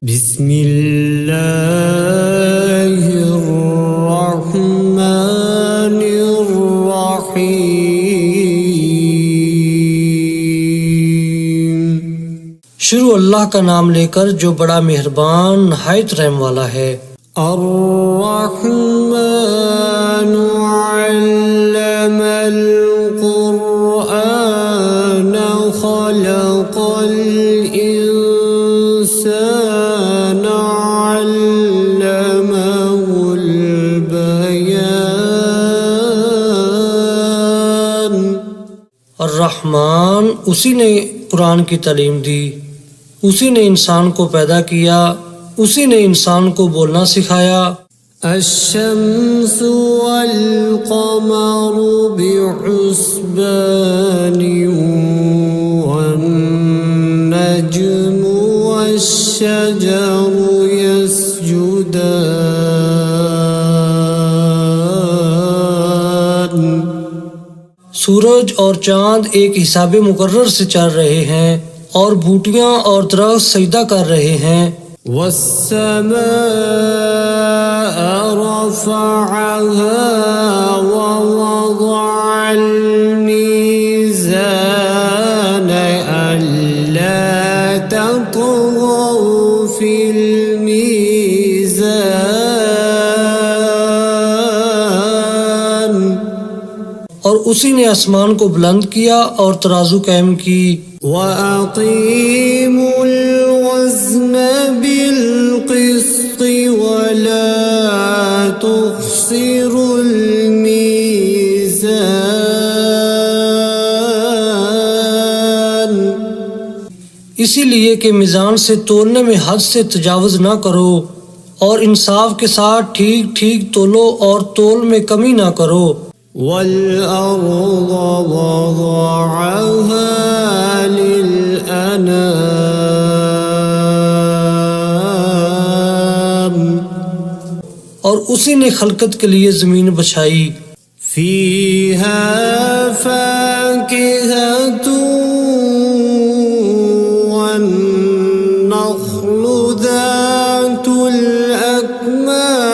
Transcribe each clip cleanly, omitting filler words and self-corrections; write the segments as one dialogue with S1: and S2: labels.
S1: बिस्मिल्लाहिर्रहमानिर्रहीम। शुरू अल्लाह का नाम लेकर जो बड़ा मेहरबान नहायत रहम वाला है। अर्रहमानु अल्लमल कुरआन खलक़ल इंसान अल्लमहुल बयान। अर्रहमान उसी ने कुरान की तालीम दी, उसी ने इंसान को पैदा किया, उसी ने इंसान को बोलना सिखाया। अश्शम्सु वल क़मरु बिहुस्बानि वन नज्मु वश्शजरु यस्जुदान। सूरज और चांद एक हिसाबे मुकर्रर से चल रहे हैं और बूटियां और दरख्त सजदा कर रहे हैं। वस्समाअ रफ़अहा व वज़अल मीज़ान अल्ला ततग़ौ फ़िल मीज़ान। और उसी ने आसमान को बुलंद किया और तराजू कायम की। वअक़ीमुल वज़्न बिल क़िस्ति वला तुख़्सिरुल मीज़ान। इसीलिए कि मीज़ान से तोलने में हद से तजावुज़ ना करो और इंसाफ के साथ ठीक ठीक तोलो और तोल में कमी ना करो। वल-अर्ज़ वज़अहा लिल-अनाम। और उसी ने खलकत के लिए जमीन बछाई। फ़ीहा फ़ाकिहतुन वन्नख़्लु ज़ातुल अकमाम।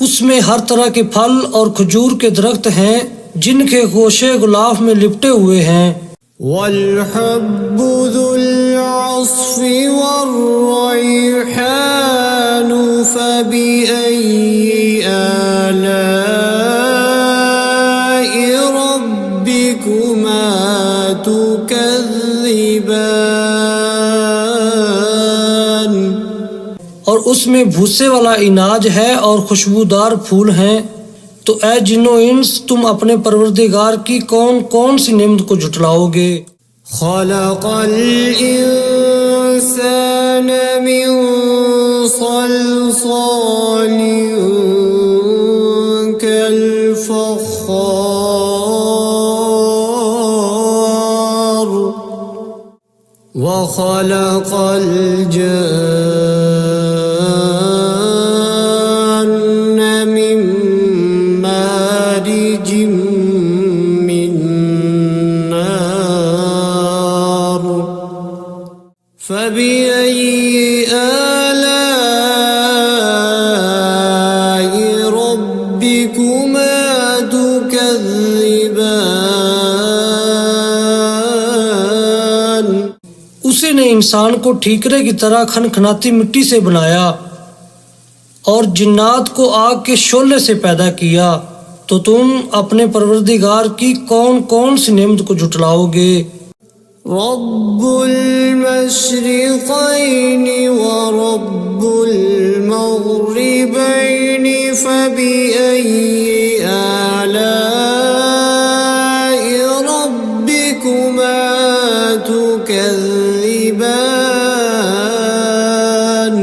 S1: उसमें हर तरह के फल और खजूर के दरख्त हैं जिनके गोशे गुलाफ में लिपटे हुए हैं। वल-हब्बु ज़ुल-अस्फ़ि वर्रैहानु फ़बिअय्यि आलाइ रब्बिकुमा तुकज़्ज़िबान। और उसमें भूसे वाला इनाज है और खुशबूदार फूल हैं। तो ऐ जिन्नो इंस तुम अपने परवरदिगार की कौन कौन सी नेमत को झुटलाओगे। खलक़ल इंसान मिन सल्सालिन कल फ़ख़्ख़ार व खलक़ल जन्न मिन मारिजिम मिन नार फ़बिअय्यि आलाइ रब्बिकुमा तुकज़्ज़िबान। उसी ने इंसान को ठीकरे की तरह खनखनाती मिट्टी से बनाया और जिन्नात को आग के शोले से पैदा किया। तो तुम अपने परवरदिगार की कौन कौन सी नेमत को झुटलाओगे। रब्बुल मशरिक़ैनि व रब्बुल मग़रिबैनि फ़बिअय्यि आलाइ रब्बिकुमा तुकज़्ज़िबान।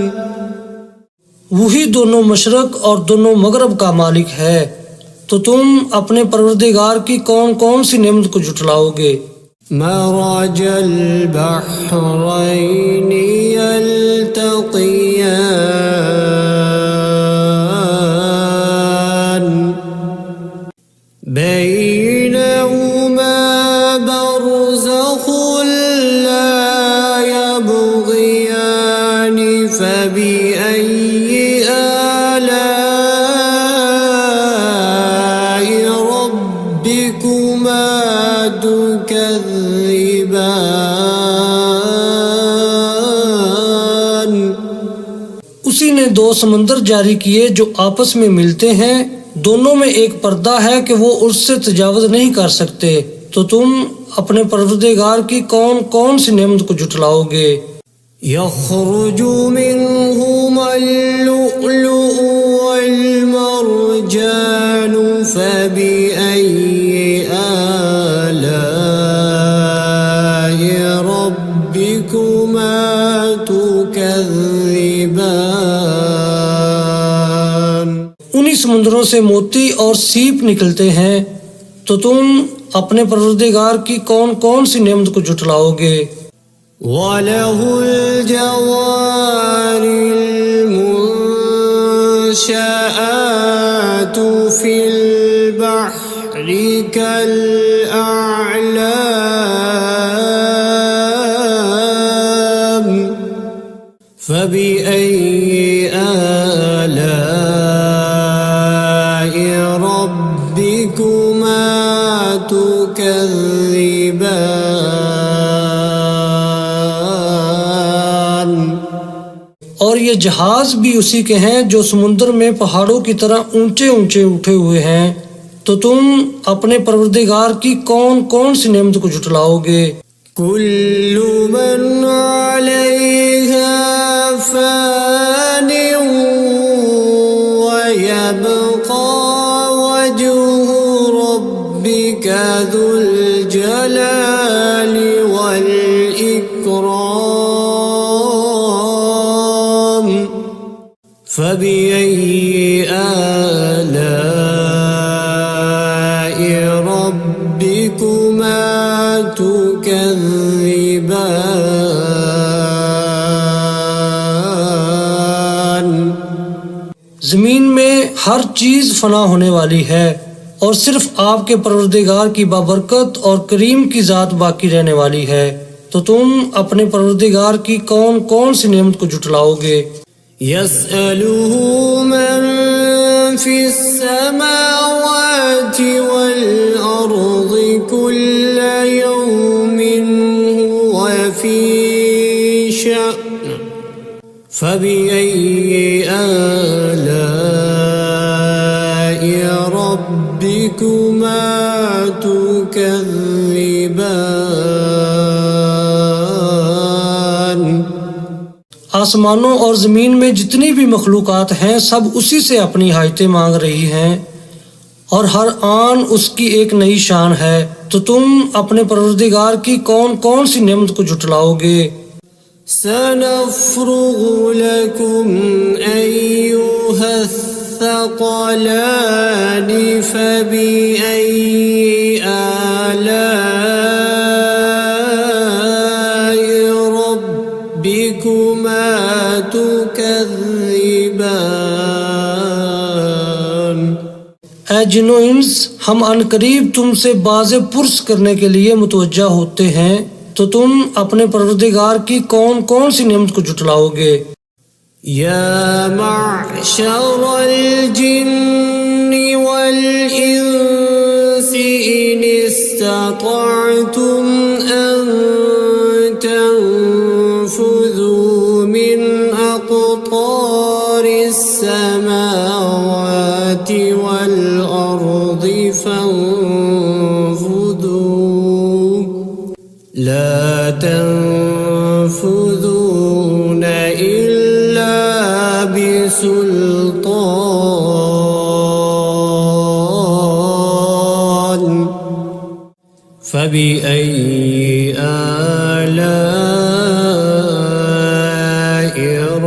S1: वही दोनों मशरक और दोनों मगरब का मालिक है। तो तुम अपने परवरदिगार की कौन कौन सी नेमत को झुटलाओगे। मरजल बहरैनि यल्तक़ियान बैनहुमा बरज़ख़ुल
S2: يكذبان
S1: उसी ने दो समंदर जारी किए जो आपस में मिलते हैं, दोनों में एक पर्दा है कि वो उससे तजावुज नहीं कर सकते, तो तुम अपने परवरदिगार की कौन कौन सी नेमत को जुटलाओगे।
S2: يخرج منهما اللؤلؤ والمرجان فبأي آلاء ربكما تكذبان
S1: उन्हीं समुद्रों से मोती और सीप निकलते हैं, तो तुम अपने परवरदिगार की कौन कौन सी नेमत को जुटलाओगे।
S2: وله الجوار المنشآت في البحر كالأعلام فبأي آلاء ربكما تكذبان
S1: और ये जहाज भी उसी के हैं जो समुद्र में पहाड़ों की तरह ऊंचे ऊंचे उठे हुए हैं, तो तुम अपने परवरदिगार की कौन कौन सी नेमत को जुटलाओगे।
S2: كل من عليها فان ويبقى وجه ربك ذو الجلال والإكرام فبأي آلاء ربكما تكذبان
S1: जमीन में हर चीज फना होने वाली है और सिर्फ आपके परवरदिगार की बाबरकत और करीम की जात बाकी रहने वाली है, तो तुम अपने परवरदिगार की कौन कौन सी नेमत को जुटलाओगे।
S2: يسأله من في السماوات والأرض كل يوم هو في شأن فبأي آلاء ربكما تكذبان
S1: आसमानों और जमीन में जितनी भी मखलूकात हैं सब उसी से अपनी हाजतें मांग रही हैं और हर आन उसकी एक नई शान है, तो तुम अपने परवरदिगार की कौन कौन सी नेमत को जुटलाओगे।
S2: سنفرغ لكم أيها الثقلان فبأي آلاء ربكما تكذبان
S1: ऐ जिन्नो इंस, हम अनकरीब तुमसे बाज़े पुरस करने के लिए मुतवज्जा होते हैं, तो तुम अपने परवरदिगार की कौन कौन सी नेमत को जुटलाओगे।
S2: يا معشر الجن والإنس إن استطعتم أن تنفذوا من أقطار السماوات والأرض فانفذوا لا تنفذون إلا بسلطان فبأي آلاء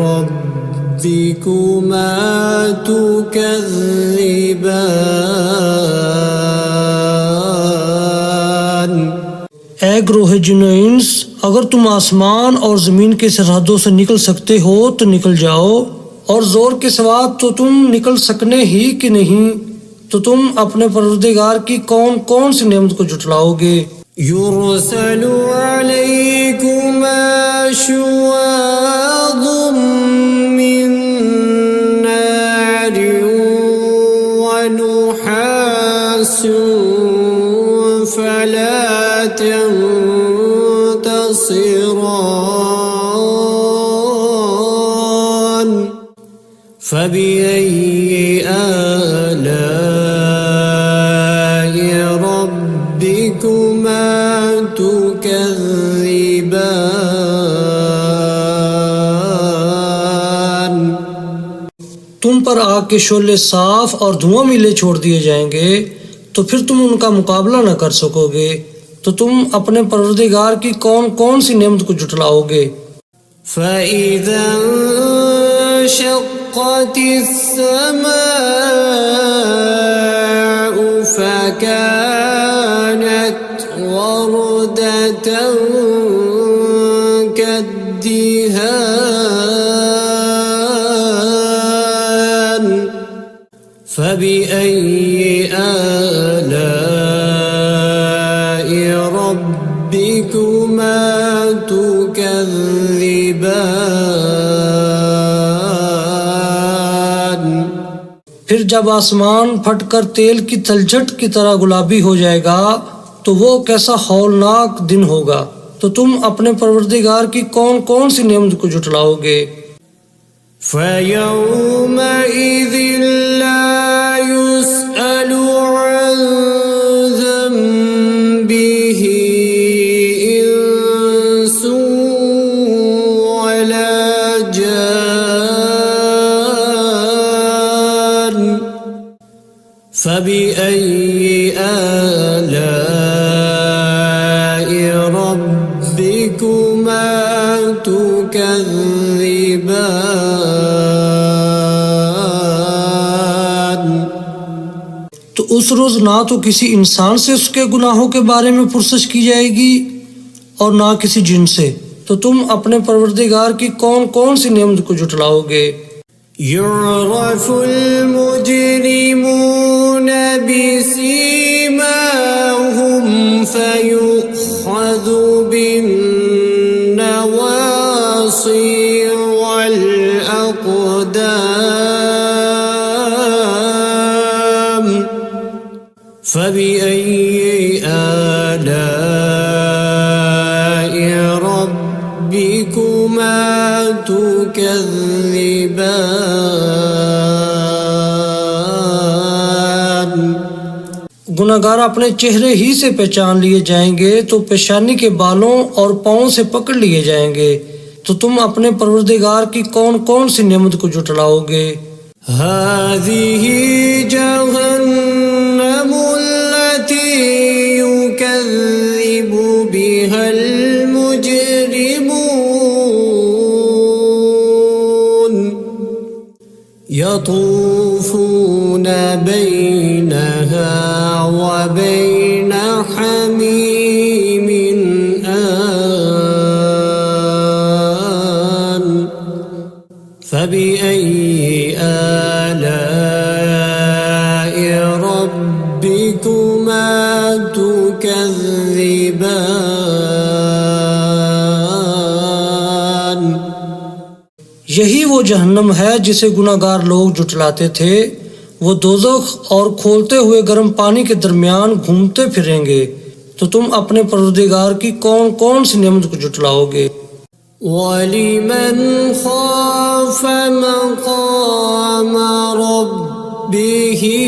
S2: ربكما تكذبان
S1: ऐ ग्रोह जिन्नो इंस, अगर तुम आसमान और जमीन के सरहदों से निकल सकते हो तो निकल जाओ, और जोर के सिवा तो तुम निकल सकने ही कि नहीं, तो तुम अपने परवरदिगार की कौन कौन सी नेमत को जुटलाओगे।
S2: يرسل عليكما شواظ من نار ونحاس فلا تنظرون تبصران فبأي آلاء ربكما تكذبان
S1: तुम पर आग के शोले साफ और धुआं मिले छोड़ दिए जाएंगे तो फिर तुम उनका मुकाबला न कर सकोगे। तो तुम अपने परवरदिगार की कौन कौन सी नेमत को जुटलाओगे।
S2: فإذا انشقت السماء فكانت وردة كالدهان فبأي آلاء ربكما تكذبان
S1: फिर जब आसमान फटकर तेल की तलछट की तरह गुलाबी हो जाएगा तो वो कैसा हौलनाक दिन होगा। तो तुम अपने परवरदिगार की कौन कौन सी नेमत को जुटलाओगे।
S2: فيومئذ لا يسأل عن ذنبه إنس ولا جان فبأي آلاء ربكما تكذبان
S1: तो उस रोज ना तो किसी इंसान से उसके गुनाहों के बारे में पुरसश की जाएगी और ना किसी जिन से। तो तुम अपने परवरदिगार की कौन कौन सी नेमत को जुटलाओगे।
S2: يعرف المجرمون بسيماهم فيؤخذ بالنواصي والأقدام فبأي آلاء ربكما تكذبان
S1: गुनाहगार अपने चेहरे ही से पहचान लिए जाएंगे तो पेशानी के बालों और पाँव से पकड़ लिए जाएंगे। तो तुम अपने परवरदिगार की कौन कौन सी नेमत को जुटलाओगे।
S2: هذه جهنم التي يكذب بها المجرمون يطوفون بينها وبين حميم آن فبأي آلاء ربكما تكذبان
S1: यही वो जहन्नम है जिसे गुनाहगार लोग जुटलाते थे। वो दोज़ख और खोलते हुए गर्म पानी के दरमियान घूमते फिरेंगे। तो तुम अपने परवरदिगार की कौन कौन सी नेमत को जुटलाओगे।
S2: वलिमन खाफ मक़ाम रब्बिही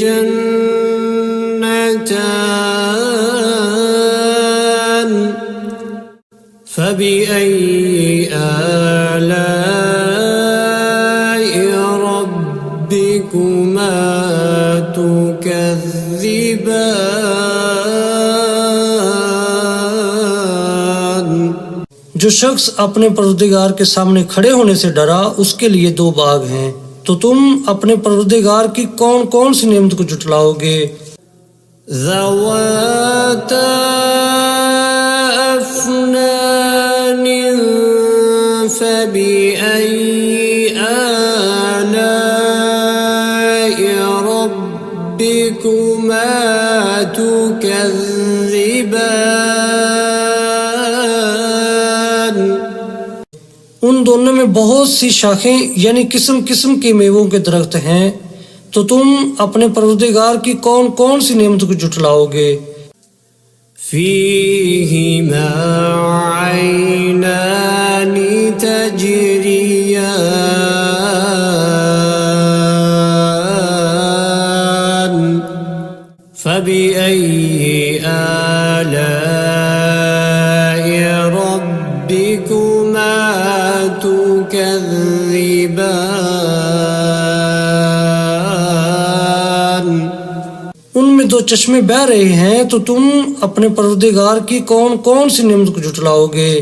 S2: जन्नतान फबिअय्यि आलाइ रब्बिकुमा तुकज़्ज़िबान।
S1: जो शख्स अपने परवरदिगार के सामने खड़े होने से डरा उसके लिए दो बाग हैं। तो तुम अपने परवरदिगार की कौन कौन सी नेमत को जुटलाओगे।
S2: ज़वाता अफ़नान फ़बिअय्यि आलाइ रब्बिकुमा तुकज़्ज़िबान।
S1: उन दोनों में बहुत सी शाखें यानी किस्म किस्म के मेवों के दरख्त हैं। तो तुम अपने परवरदिगार की कौन कौन सी नेमत को जुटलाओगे।
S2: فيهما عينان تجريان فبأي آلاء ربكما تكذبان
S1: उनमें दो चश्मे बह रहे हैं, तो तुम अपने परवरदिगार की कौन कौन सी नेमत को झुटलाओगे।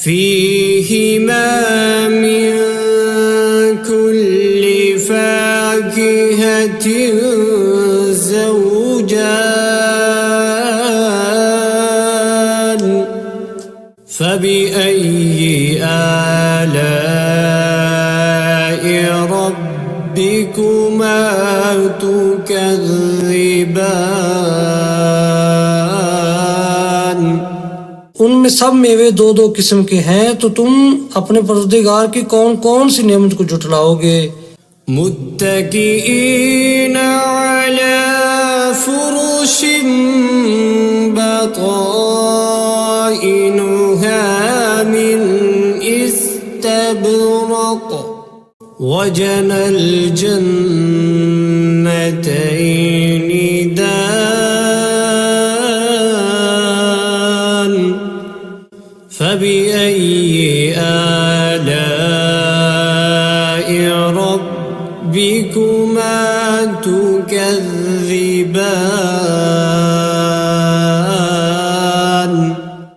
S2: فيهما من كل فاكهة زوجان فبأي آلاء ربكما تكذبان
S1: उनमें सब मेवे दो दो किस्म के हैं, तो तुम अपने परवरदिगार की कौन कौन सी नेमत को झुटलाओगे।
S2: मुत्तकीईन अला फुरुश बताइनुहा मिन इस्तबरक वजनल जन्नतैनि दान فبأي آلاء ربكما تكذبان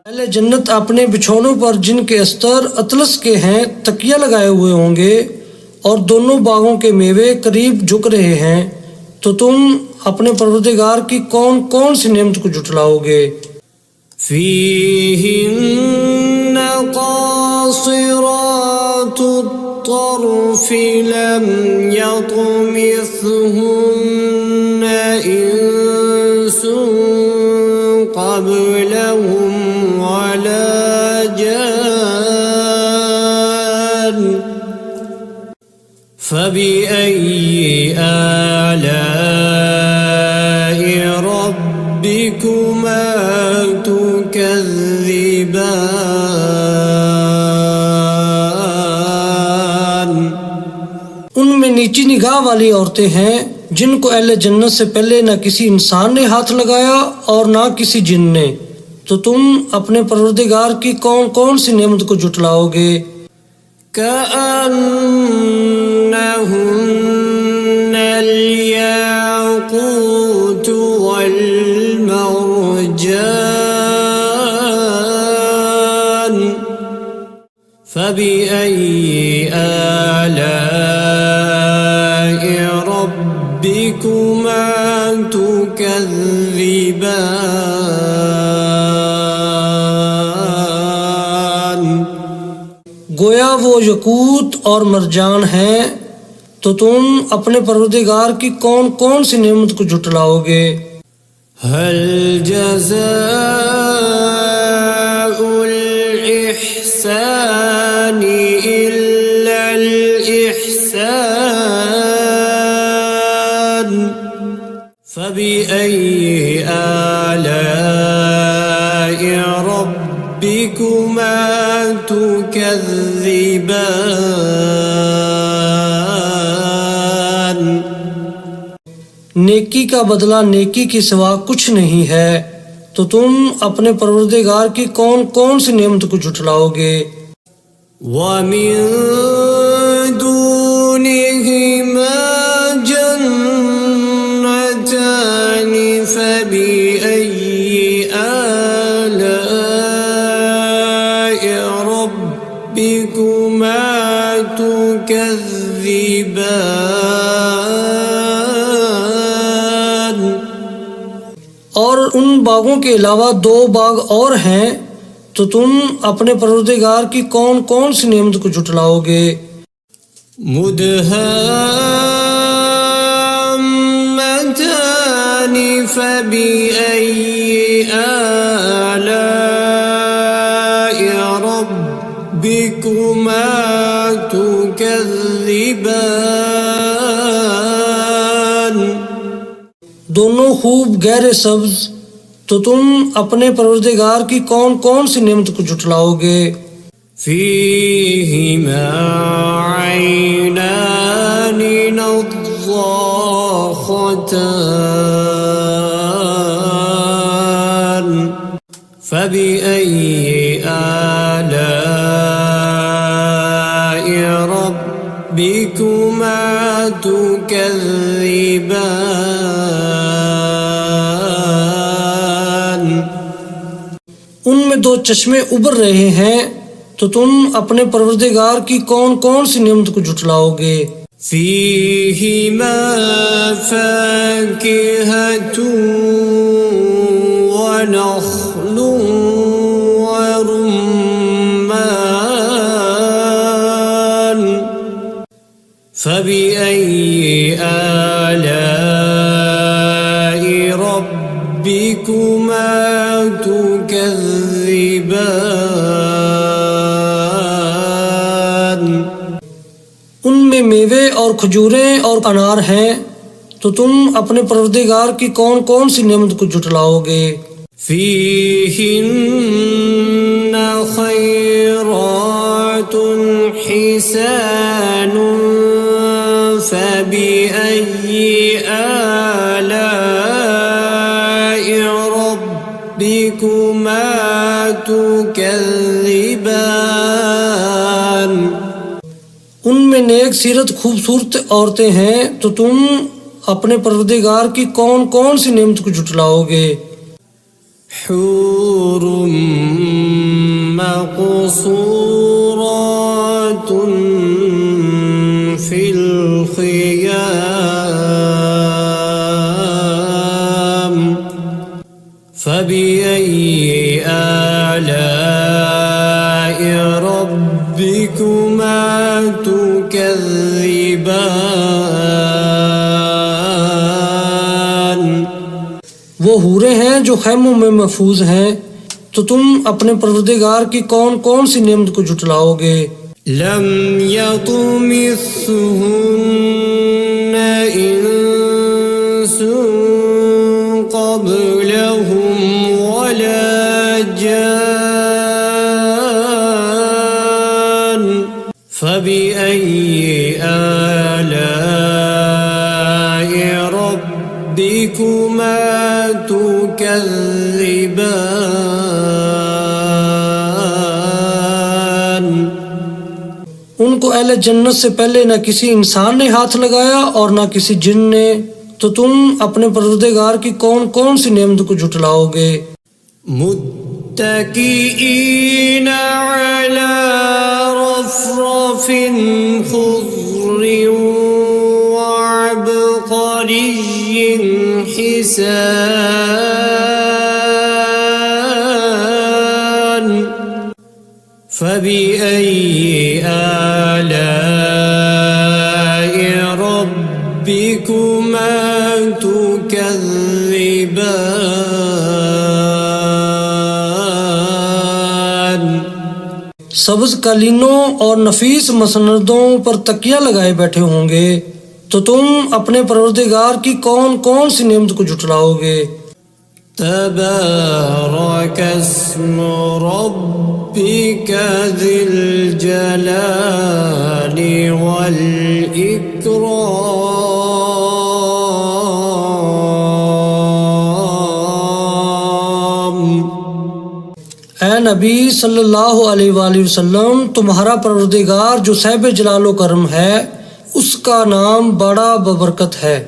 S1: पहले जन्नत अपने बिछौनों पर जिनके अस्तर अतलस के हैं तकिया लगाए हुए होंगे, और दोनों बागों के मेवे करीब झुक रहे हैं, तो तुम अपने परवरदिगार की कौन कौन सी नेमत को झुटलाओगे।
S2: فيهن قاصرات الطرف لم يطمثهن إنس قبلهم ولا جان فبأي آلاء ربكما تكذبان
S1: उनमें नीची निगाह वाली औरतें हैं, जिनको अहले जन्नत से पहले न किसी इंसान ने हाथ लगाया और न किसी जिन ने, तो तुम अपने परवरदिगार की कौन कौन सी नेमत को झुटलाओगे।
S2: كأنهن الياقوت والمرجان فبأي آلاء ربكما تكذبان
S1: गोया वो यकूत और मरजान हैं, तो तुम अपने परवरदिगार की कौन कौन सी नेमत को झुटलाओगे।
S2: هل جزاء الإحسان إلا الإحسان فبأي آلاء ربكما تكذبان
S1: नेकी का बदला नेकी के सिवा कुछ नहीं है, तो तुम अपने परवरदिगार की कौन कौन सी नेमत को झुटलाओगे।
S2: ومن دونهما جنتان فبأي آلاء ربكما تكذبان
S1: और उन बागों के अलावा दो बाग और हैं, तो तुम अपने परवरदिगार की कौन कौन सी नेमत को झुटलाओगे।
S2: मुदहाम्मतान फबिअय्यि आलाइ रब्बिकुमा तुकज़्ज़िबान
S1: दोनों खूब गहरे सब्ज, तो तुम अपने परवरदिगार की कौन कौन सी नेमत को जुटलाओगे।
S2: فيهما عينان نضاختان فبأي آلاء ربكما تكذبان।
S1: उनमें दो चश्मे उबर रहे हैं, तो तुम अपने परवरदिगार की कौन कौन सी नेमत को जुटलाओगे।
S2: فيهما فاكهة ونخل ورمان فبأي آلاء ربكما تكذبان।
S1: उनमें मेवे और खजूरें और अनार हैं, तो तुम अपने परवरदिगार की कौन कौन सी नेमत को जुटलाओगे।
S2: فيهن خيرات حسان فبأي آلاء ربكما تكذبان।
S1: उनमें नेक सीरत खूबसूरत औरतें हैं, तो तुम अपने परवरदिगार की कौन कौन सी नेमत को जुटलाओगे।
S2: حور مقصورات في الخيام فبأي آلاء ربكما تكذبان।
S1: वो हूरें हैं जो खैमों में महफूज हैं, तो तुम अपने परवरदिगार की कौन कौन सी नेमत को जुटलाओगे।
S2: لم يطمثهن إنس قبلهم ولا جان فبأي آلاء ربكما تكذبان।
S1: उनको अहले जन्नत से पहले न किसी इंसान ने हाथ लगाया और न किसी जिन ने, तो तुम अपने परवरदिगार की कौन कौन सी नेमत को जुटलाओगे।
S2: मुत्तकीईन अला रफ़रफ़िन ख़ुज़्र वअबक़रिय्यिन हिसान فبأي آلاء ربكما تكذبان।
S1: सब्ज कालीनों और नफीस मसनदों पर तकिया लगाए बैठे होंगे, तो तुम अपने परवरदिगार की कौन कौन सी नेमत को जुटलाओगे।
S2: تبارك اسم ربك ذي الجلال والإكرام।
S1: ऐ नबी सल्लल्लाहु अलैहि वसल्लम, तुम्हारा परवरदिगार जो साहिब जलालो करम है, उसका नाम बड़ा बबरकत है।